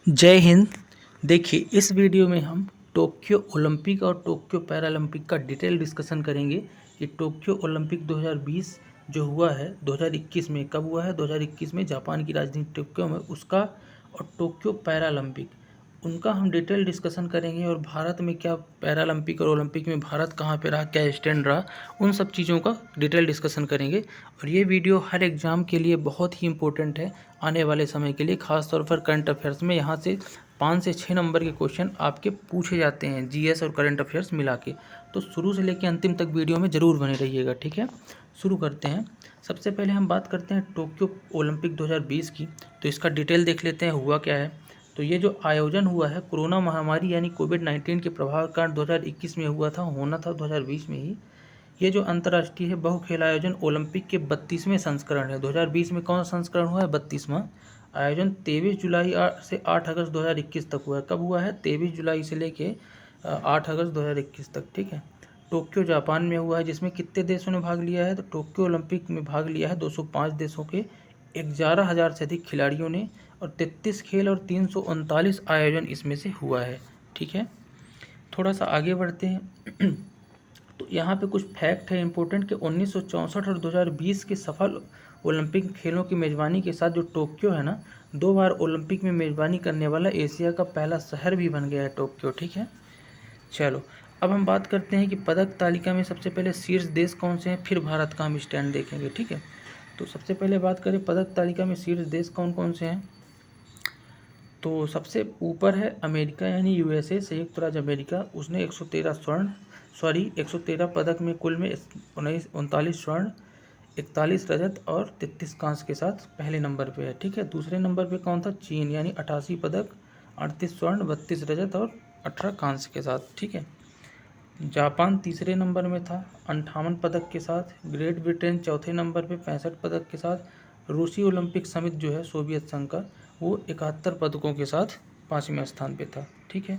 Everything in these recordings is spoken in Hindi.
जय हिंद। देखिए, इस वीडियो में हम टोक्यो ओलंपिक और टोक्यो पैरालंपिक का डिटेल डिस्कशन करेंगे कि टोक्यो ओलंपिक 2020 जो हुआ है 2021 में, कब हुआ है 2021 में जापान की राजधानी टोक्यो में उसका, और टोक्यो पैरालंपिक उनका हम डिटेल डिस्कशन करेंगे। और भारत में क्या पैरालंपिक और ओलंपिक में भारत कहाँ पे रहा, क्या स्टैंड रहा, उन सब चीज़ों का डिटेल डिस्कशन करेंगे। और ये वीडियो हर एग्ज़ाम के लिए बहुत ही इंपॉर्टेंट है आने वाले समय के लिए, खास तौर पर करंट अफेयर्स में। यहाँ से 5 से 6 नंबर के क्वेश्चन आपके पूछे जाते हैं जीएस और करंट अफेयर्स मिला के। तो शुरू से लेकर अंतिम तक वीडियो में ज़रूर बने रहिएगा, ठीक है। शुरू करते हैं। सबसे पहले हम बात करते हैं टोक्यो ओलंपिक 2020 की। तो इसका डिटेल देख लेते हैं हुआ क्या है। तो ये जो आयोजन हुआ है कोरोना महामारी यानी कोविड-19 के प्रभाव के कारण 2021 में हुआ था, होना था 2020 में ही। ये जो अंतर्राष्ट्रीय है बहुखेल आयोजन ओलंपिक के 32वें संस्करण है। 2020 में कौन सा संस्करण हुआ है? 32वां। आयोजन 23 जुलाई से 8 अगस्त 2021 तक हुआ है। कब हुआ है? 23 जुलाई से लेके 8 अगस्त 2021 तक, ठीक है। टोक्यो जापान में हुआ है, जिसमें कितने देशों ने भाग लिया है? तो टोक्यो ओलंपिक में भाग लिया है 205 देशों के 11,000 से अधिक खिलाड़ियों ने, और 33 खेल और 339 आयोजन इसमें से हुआ है, ठीक है। थोड़ा सा आगे बढ़ते हैं। तो यहाँ पे कुछ फैक्ट है इंपॉर्टेंट कि 1964 और 2020 के सफल ओलंपिक खेलों की मेज़बानी के साथ जो टोक्यो है ना, 2 बार ओलंपिक में मेज़बानी करने वाला एशिया का पहला शहर भी बन गया है टोक्यो, ठीक है। चलो, अब हम बात करते हैं कि पदक तालिका में सबसे पहले शीर्ष देश कौन से हैं, फिर भारत का हम स्टैंड देखेंगे, ठीक है। तो सबसे पहले बात करें पदक तालिका में शीर्ष देश कौन कौन से हैं। तो सबसे ऊपर है अमेरिका यानी यूएसए, संयुक्त राज्य अमेरिका। उसने 113 पदक में कुल में 39 स्वर्ण, 41 रजत और 33 कांस्य के साथ पहले नंबर पे है, ठीक है। दूसरे नंबर पे कौन था? चीन, यानी 88 पदक, 38 स्वर्ण, 32 रजत और 18 कांस्य के साथ, ठीक है। जापान तीसरे नंबर में था 58 पदक के साथ। ग्रेट ब्रिटेन चौथे नंबर पे 65 पदक के साथ। रूसी ओलंपिक समिति जो है सोवियत संघ का, वो 71 पदकों के साथ 5वें स्थान पे था, ठीक है।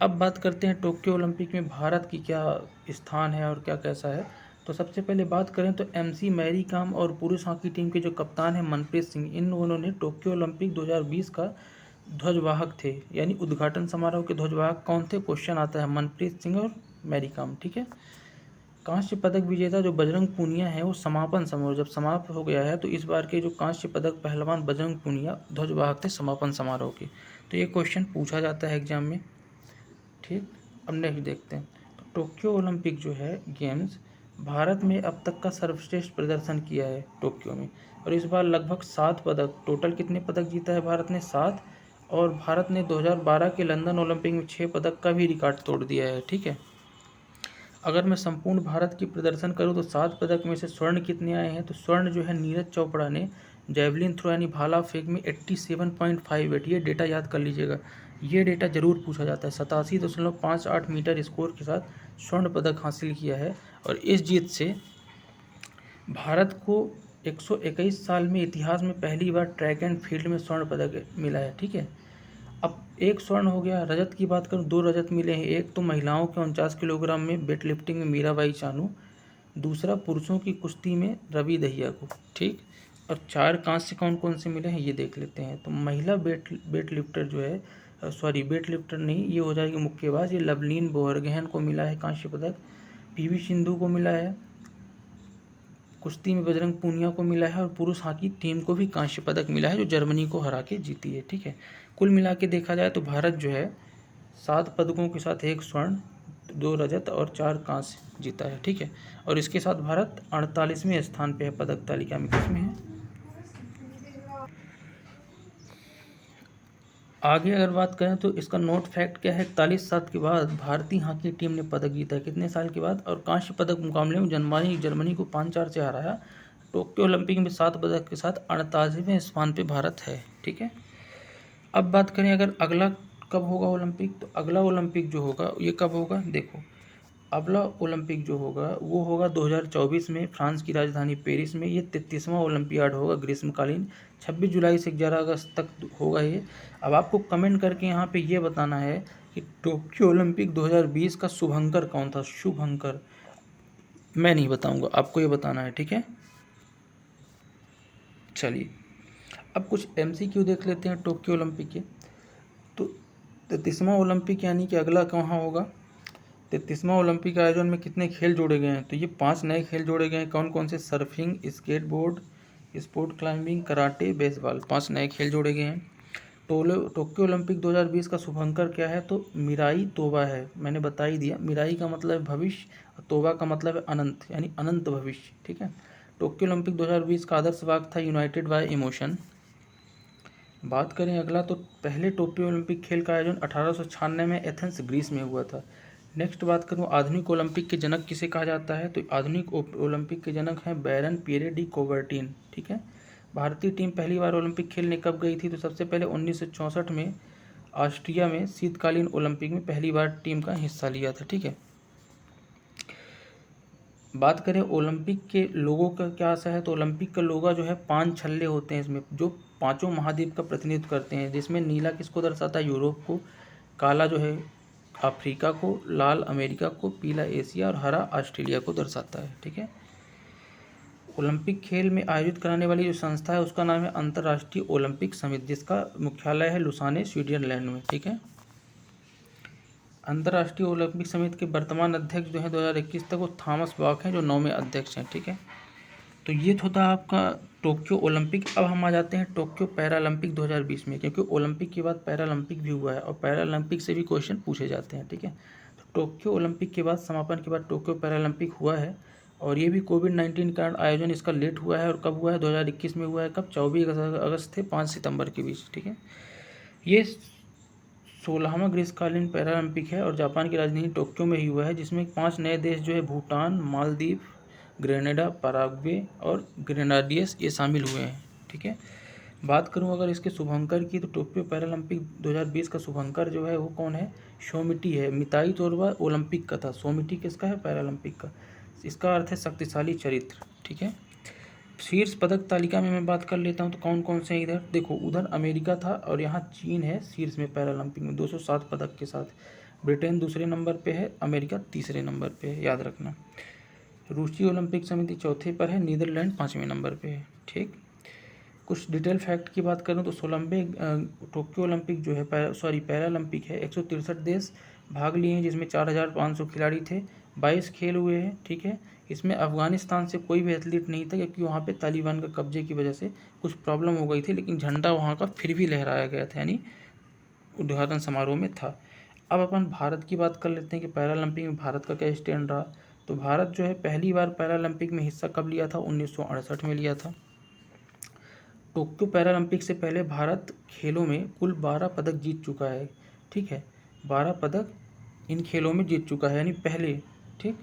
अब बात करते हैं टोक्यो ओलंपिक में भारत की क्या स्थान है और क्या कैसा है। तो सबसे पहले बात करें तो एमसी मैरी कॉम और पुरुष हॉकी टीम के जो कप्तान हैं मनप्रीत सिंह, इन दोनों ने टोक्यो ओलंपिक 2020 का ध्वजवाहक थे, यानी उद्घाटन समारोह के ध्वजवाहक कौन थे? क्वेश्चन आता है, मनप्रीत सिंह और मैरी कॉम, ठीक है। कांस्य पदक विजेता जो बजरंग पूनिया है, वो समापन समारोह जब समाप्त हो गया है, तो इस बार के जो कांस्य पदक पहलवान बजरंग पूनिया ध्वजवाहक थे समापन समारोह के। तो ये क्वेश्चन पूछा जाता है एग्जाम में, ठीक। अब नेक्स्ट देखते हैं। तो टोक्यो ओलंपिक जो है गेम्स, भारत में अब तक का सर्वश्रेष्ठ प्रदर्शन किया है टोक्यो में, और इस बार लगभग 7 पदक, टोटल कितने पदक जीता है भारत ने? 7। और भारत ने 2012 के लंदन ओलंपिक में 6 पदक का भी रिकॉर्ड तोड़ दिया है, ठीक है। अगर मैं संपूर्ण भारत की प्रदर्शन करूं तो 7 पदक में से स्वर्ण कितने आए हैं? तो स्वर्ण जो है नीरज चोपड़ा ने जैवलिन थ्रो यानी भाला फेंक में 87.58, ये डेटा याद कर लीजिएगा, ये डेटा जरूर पूछा जाता है। 87.58 मीटर स्कोर के साथ स्वर्ण पदक हासिल किया है, और इस जीत से भारत को 121 साल में इतिहास में पहली बार ट्रैक एंड फील्ड में स्वर्ण पदक मिला है, ठीक है। अब एक स्वर्ण हो गया। रजत की बात करूँ, 2 रजत मिले हैं। एक तो महिलाओं के 49 किलोग्राम में वेट लिफ्टिंग में मीराबाई चानू, दूसरा पुरुषों की कुश्ती में रवि दहिया को, ठीक। और 4 कांस्य कौन कौन से मिले हैं ये देख लेते हैं। तो महिला वेट लिफ्टर जो है, सॉरी वेट लिफ्टर नहीं, ये हो जाएगी मुक्केबाज, ये लवलीन बोरगोहेन को मिला है कांस्य पदक। पीवी सिंधु को मिला है। कुश्ती में बजरंग पूनिया को मिला है, और पुरुष हॉकी टीम को भी कांस्य पदक मिला है, जो जर्मनी को हरा के जीती है, ठीक है। कुल मिला के देखा जाए तो भारत जो है 7 पदकों के साथ 1 स्वर्ण, 2 रजत और 4 कांस्य जीता है, ठीक है। और इसके साथ भारत 48वें स्थान पे है पदक तालिका में। किसमें है? आगे अगर बात करें तो इसका नोट फैक्ट क्या है, 41 साल के बाद भारतीय हॉकी टीम ने पदक जीता है। कितने साल के बाद? और कांस्य पदक मुकाबले में जर्मनी को 5-4 से हराया। टोक्यो ओलंपिक में 7 पदक के साथ 48वें स्थान पे भारत है, ठीक है। अब बात करें अगर अगला कब होगा ओलंपिक, तो अगला ओलंपिक जो होगा ये कब होगा, देखो। अगला ओलंपिक जो होगा वो होगा 2024 में फ्रांस की राजधानी पेरिस में। ये 33वां ओलंपियाड होगा ग्रीष्मकालीन, 26 जुलाई से 11 अगस्त तक होगा ये। अब आपको कमेंट करके यहाँ पे ये बताना है कि टोक्यो ओलंपिक 2020 का शुभंकर कौन था? शुभंकर मैं नहीं बताऊंगा, आपको ये बताना है, ठीक है। चलिए, अब कुछ एमसीक्यू देख लेते हैं टोक्यो ओलंपिक के। 33वां ओलंपिक यानी कि अगला कहाँ होगा? 33वां ओलंपिक आयोजन में कितने खेल जोड़े गए हैं? तो ये 5 नए खेल जोड़े गए हैं। कौन कौन से? Surfing, skateboard, sport climbing, karate, baseball. 5 नए खेल जोड़े गए हैं। टोक्यो ओलंपिक 2020 का शुभंकर क्या है? तो मिराई तोबा है। मैंने बता ही दिया, मिराई का मतलब है भविष्य और तोबा का मतलब है अनंत, यानी अनंत भविष्य। ठीक है। टोक्यो ओलंपिक 2020 का आदर्श वाक्य था यूनाइटेड बाय इमोशन। बात करें अगला, तो पहले टोक्यो ओलंपिक खेल का आयोजन 1896 में एथेंस ग्रीस में हुआ था। नेक्स्ट बात करूँ, आधुनिक ओलंपिक के जनक किसे कहा जाता है? तो आधुनिक ओलंपिक के जनक हैं बैरन पियरे डी कोबर्टिन। ठीक है। भारतीय टीम पहली बार ओलंपिक खेलने कब गई थी? तो सबसे पहले 1964 में ऑस्ट्रिया में शीतकालीन ओलंपिक में पहली बार टीम का हिस्सा लिया था। ठीक है। बात करें ओलंपिक के लोगों का क्या आशा है? तो ओलंपिक का लोगो जो है 5 छल्ले होते हैं इसमें, जो 5 महाद्वीप का प्रतिनिधित्व करते हैं, जिसमें नीला किसको दर्शाता है? यूरोप को, काला जो है अफ्रीका को, लाल अमेरिका को, पीला एशिया और हरा ऑस्ट्रेलिया को दर्शाता है। ठीक है। ओलंपिक खेल में आयोजित कराने वाली जो संस्था है उसका नाम है अंतर्राष्ट्रीय ओलंपिक समिति, जिसका मुख्यालय है लुसाने, स्विट्जरलैंड में। ठीक है। अंतर्राष्ट्रीय ओलंपिक समिति के वर्तमान अध्यक्ष जो है 2021 तक वो थॉमस बाक हैं, जो 9वें अध्यक्ष हैं। ठीक है। तो ये तो था आपका टोक्यो ओलंपिक। अब हम आ जाते हैं टोक्यो पैरालंपिक 2020 में, क्योंकि ओलंपिक के बाद पैरालंपिक भी हुआ है और पैरालंपिक से भी क्वेश्चन पूछे जाते हैं। ठीक है। तो टोक्यो ओलंपिक के बाद समापन के बाद टोक्यो पैरालंपिक हुआ है, और ये भी कोविड-19 के कारण आयोजन इसका लेट हुआ है। और कब हुआ है? 2021 में हुआ है। कब? 24 अगस्त से 5 सितंबर के बीच। ठीक है। ये 16वां ग्रीष्मकालीन पैरालंपिक है और जापान की राजधानी टोक्यो में ही हुआ है, जिसमें 5 नए देश जो है भूटान, मालदीव, ग्रेनेडा, पराग्वे और ग्रेनाडियस ये शामिल हुए हैं। ठीक है। बात करूं अगर इसके शुभंकर की, तो टोक्यो पैरालंपिक 2020 का शुभंकर जो है वो कौन है? शोमिटी है। मिताई तोरवा ओलंपिक का था, शोमिटी किसका है? पैरालंपिक का। इसका अर्थ है शक्तिशाली चरित्र। ठीक है। शीर्ष पदक तालिका में मैं बात कर लेता हूं, तो कौन कौन से हैं इधर? देखो, उधर अमेरिका था और यहाँ चीन है शीर्ष में पैरालंपिक में 207 पदक के साथ। ब्रिटेन दूसरे नंबर पे है, अमेरिका तीसरे नंबर पे है, याद रखना। रूसी ओलंपिक समिति चौथे पर है, नीदरलैंड 5वें नंबर पे है। ठीक। कुछ डिटेल फैक्ट की बात करूँ तो 16वें टोक्यो ओलंपिक जो है पैरालंपिक है, 163 देश भाग लिए हैं, जिसमें 4500 खिलाड़ी थे, 22 खेल हुए हैं। ठीक है। इसमें अफगानिस्तान से कोई भी एथलीट नहीं था, क्योंकि वहाँ पे तालिबान का कब्जे की वजह से कुछ प्रॉब्लम हो गई थी, लेकिन झंडा वहाँ का फिर भी लहराया गया था, यानी उद्घाटन समारोह में था। अब अपन भारत की बात कर लेते हैं कि पैरालंपिक में भारत का क्या स्टैंड रहा। तो भारत जो है पहली बार पैरालंपिक में हिस्सा कब लिया था? 1968 में लिया था। टोक्यो पैरालंपिक से पहले भारत खेलों में कुल 12 पदक जीत चुका है। ठीक है। 12 पदक इन खेलों में जीत चुका है, यानी पहले। ठीक।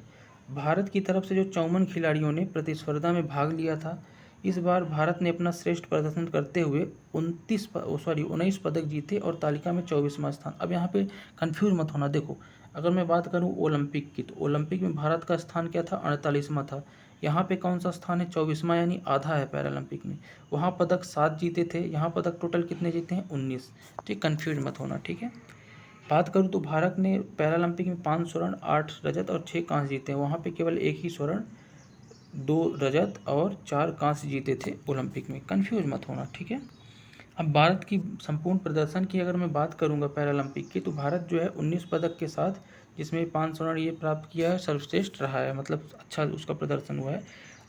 भारत की तरफ से जो 54 खिलाड़ियों ने प्रतिस्पर्धा में भाग लिया था, इस बार भारत ने अपना श्रेष्ठ प्रदर्शन करते हुए 19 पदक जीते और तालिका में 24वां स्थान। अब यहाँ पे कंफ्यूज मत होना। देखो, अगर मैं बात करूँ ओलंपिक की, तो ओलंपिक में भारत का स्थान क्या था? 48वां था। यहाँ पे कौन सा स्थान है? 24वां, यानी आधा है पैरालंपिक में। वहाँ पदक 7 जीते थे, यहाँ पदक टोटल कितने जीते हैं? 19। ठीक, कंफ्यूज मत होना। ठीक है। बात करूँ तो भारत ने पैरालंपिक में 5 स्वर्ण, 8 रजत और 6 कांस्य जीते हैं। वहाँ पे केवल 1 ही स्वर्ण, 2 रजत और 4 कांस्य जीते थे ओलंपिक में। कंफ्यूज मत होना। ठीक है। अब भारत की संपूर्ण प्रदर्शन की अगर मैं बात करूंगा पैरालंपिक की, तो भारत जो है 19 पदक के साथ, जिसमें 5 स्वर्ण ये प्राप्त किया है, सर्वश्रेष्ठ रहा है, मतलब अच्छा उसका प्रदर्शन हुआ है।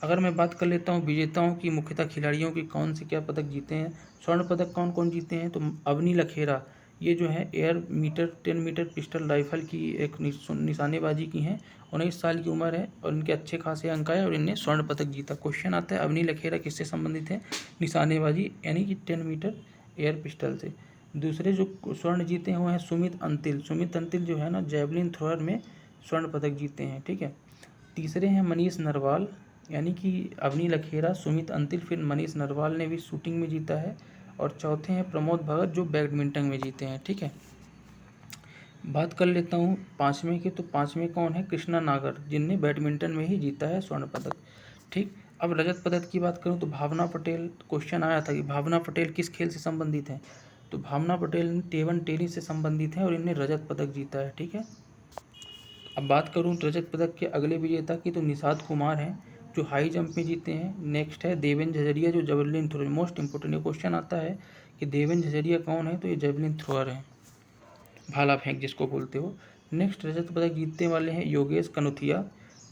अगर मैं बात कर लेता हूँ विजेताओं की, मुख्यतः खिलाड़ियों की कौन से क्या पदक जीते हैं, स्वर्ण पदक कौन कौन जीते हैं, तो अवनी लखेरा ये जो है air metre 10 metre pistol rifle की एक निशानेबाजी की हैं, 19 साल की उम्र है और इनके अच्छे खासे अंक आए और इनने स्वर्ण पदक जीता। क्वेश्चन आता है अवनी लखेरा किससे संबंधित है? निशानेबाजी यानी कि 10 मीटर एयर पिस्टल से। दूसरे जो स्वर्ण जीते हैं वो हैं सुमित अंतिल। सुमित अंतिल जो है ना जैवलिन थ्रोअर में स्वर्ण पदक जीते हैं। ठीक है। तीसरे हैं मनीष नरवाल, यानी कि अवनी लखेरा, सुमित अंतिल, फिर मनीष नरवाल ने भी शूटिंग में जीता है। और चौथे हैं प्रमोद भगत जो बैडमिंटन में जीते हैं। ठीक है। बात कर लेता हूँ 5वें की, तो 5वें कौन है? कृष्णा नागर, जिनने बैडमिंटन में ही जीता है स्वर्ण पदक। ठीक। अब रजत पदक की बात करूँ तो भावना पटेल, क्वेश्चन आया था कि भावना पटेल किस खेल से संबंधित हैं, तो भावना पटेल टेबल टेनिस से संबंधित हैं और इनने रजत पदक जीता है। ठीक है। अब बात करूँ रजत पदक के अगले विजेता की, तो निषाद कुमार हैं जो हाई जंप में जीते हैं। नेक्स्ट है देवेंद्र झझरिया जो javelin throw, most important question आता है कि देवेंद्र झझरिया कौन है, तो ये जेवलिन थ्रोअर हैं। भाला फेंक जिसको बोलते हो। नेक्स्ट रजत पदक जीतने वाले हैं योगेश कनुथिया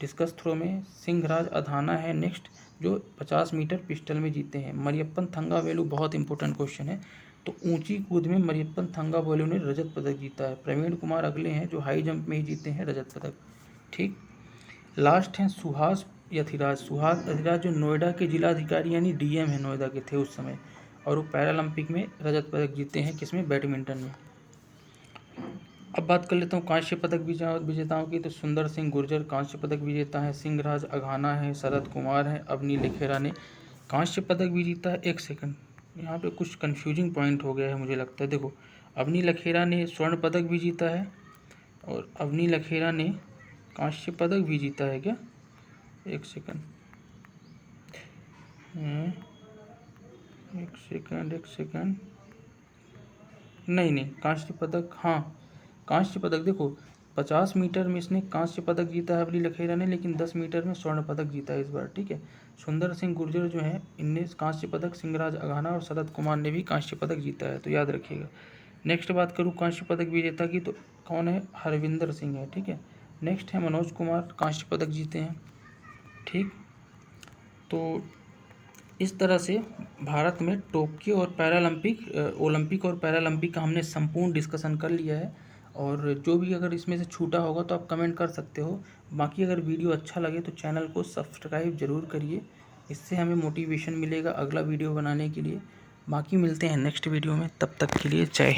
डिस्कस थ्रो में। सिंहराज अधाना है नेक्स्ट जो 50 मीटर पिस्टल में जीते हैं। मरियप्पन थंगावेलु, बहुत इंपॉर्टेंट क्वेश्चन है, तो ऊंची कूद में मरियप्पन थंगावेलु ने रजत पदक जीता है। प्रवीण कुमार अगले हैं जो हाई जंप में ही जीते हैं रजत पदक। ठीक, लास्ट हैं सुहास यथिराज। सुहास यथिराज जो नोएडा के जिलाधिकारी यानी डीएम है नोएडा के थे उस समय, और वो पैरालंपिक में रजत पदक जीते हैं, किसमें, बैडमिंटन में। अब बात कर लेता हूँ कांस्य पदक विजेताओं की। तो सुंदर सिंह गुर्जर कांस्य पदक विजेता है। सिंहराज अघाना है, शरद कुमार है, अवनी लखेरा ने कांस्य पदक भी जीता है। एक सेकंड, यहाँ पे कुछ कंफ्यूजिंग पॉइंट हो गया है मुझे लगता है। देखो, अवनी लखेरा ने स्वर्ण पदक भी जीता है और अवनी लखेरा ने कांस्य पदक भी जीता है क्या? एक सेकंड, एक सेकंड, नहीं, कांस्य पदक, हाँ कांस्य पदक, देखो 50 मीटर में इसने कांस्य पदक जीता है अवनी लखेरा ने, लेकिन 10 मीटर में स्वर्ण पदक जीता है इस बार। ठीक है, सुंदर सिंह गुर्जर जो है इनने कांस्य पदक, सिंहराज अघाना और शरद कुमार ने भी कांस्य पदक जीता है, तो याद रखिएगा। नेक्स्ट बात करूँ कांस्य पदक विजेता की, तो कौन है, हरविंदर सिंह है। ठीक है, नेक्स्ट है मनोज कुमार, कांस्य पदक जीते हैं। ठीक, तो इस तरह से भारत में टोक्यो और ओलंपिक और पैरालंपिक का हमने संपूर्ण डिस्कशन कर लिया है। और जो भी अगर इसमें से छूटा होगा तो आप कमेंट कर सकते हो। बाकी अगर वीडियो अच्छा लगे तो चैनल को सब्सक्राइब ज़रूर करिए, इससे हमें मोटिवेशन मिलेगा अगला वीडियो बनाने के लिए। बाकी मिलते हैं नेक्स्ट वीडियो में, तब तक के लिए जय हिंद।